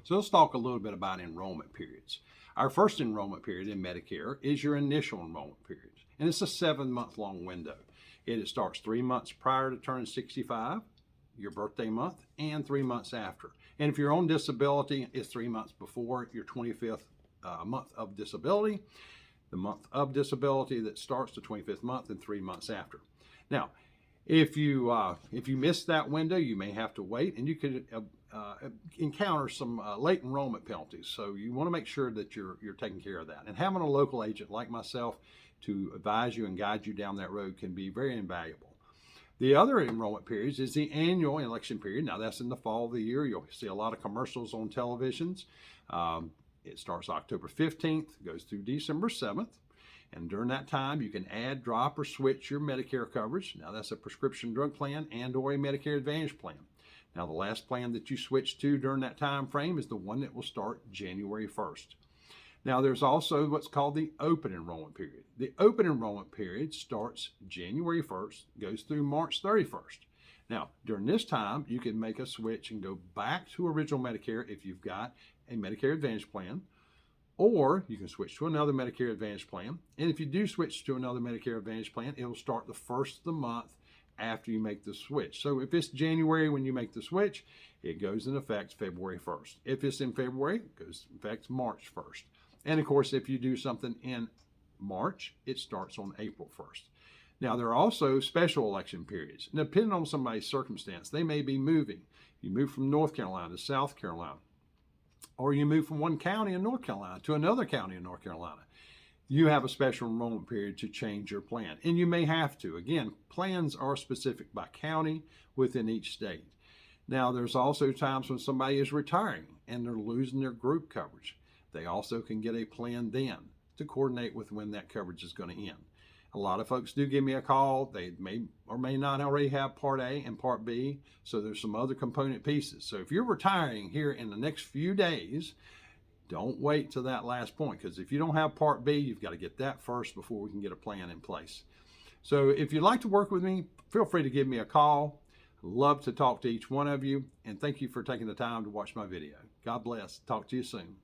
So let's talk a little bit about enrollment periods. Our first enrollment period in Medicare is your initial enrollment period, and it's a 7-month long window. It starts 3 months prior to turning 65, your birthday month, and 3 months after. And if you're on disability, it's 3 months before your 25th month of disability, the month of disability that starts the 25th month, and 3 months after. Now, if you miss that window, you may have to wait, and you could encounter some late enrollment penalties. So you want to make sure that you're taking care of that. And having a local agent like myself to advise you and guide you down that road can be very invaluable. The other enrollment periods is the annual election period. Now that's in the fall of the year. You'll see a lot of commercials on televisions. It starts October 15th, goes through December 7th. And during that time, you can add, drop, or switch your Medicare coverage. Now that's a prescription drug plan and or a Medicare Advantage plan. Now the last plan that you switch to during that time frame is the one that will start January 1st. Now there's also what's called the open enrollment period. The open enrollment period starts January 1st, goes through March 31st. Now during this time, you can make a switch and go back to original Medicare if you've got a Medicare Advantage plan, or you can switch to another Medicare Advantage plan. And if you do switch to another Medicare Advantage plan, it will start the first of the month after you make the switch. So if it's January when you make the switch, it goes in effect February 1st. If it's in February, it goes in effect March 1st. And of course, if you do something in March, it starts on April 1st. Now, there are also special election periods. Now, depending on somebody's circumstance, they may be moving. You move from North Carolina to South Carolina, or you move from one county in North Carolina to another county in North Carolina. You have a special enrollment period to change your plan, and you may have to. Again, plans are specific by county within each state. Now, there's also times when somebody is retiring and they're losing their group coverage. They also can get a plan then to coordinate with when that coverage is going to end. A lot of folks do give me a call. They may or may not already have Part A and Part B, so there's some other component pieces. So if you're retiring here in the next few days, don't wait till that last point, because if you don't have Part B, you've got to get that first before we can get a plan in place. So if you'd like to work with me, feel free to give me a call. Love to talk to each one of you, and thank you for taking the time to watch my video. God bless. Talk to you soon.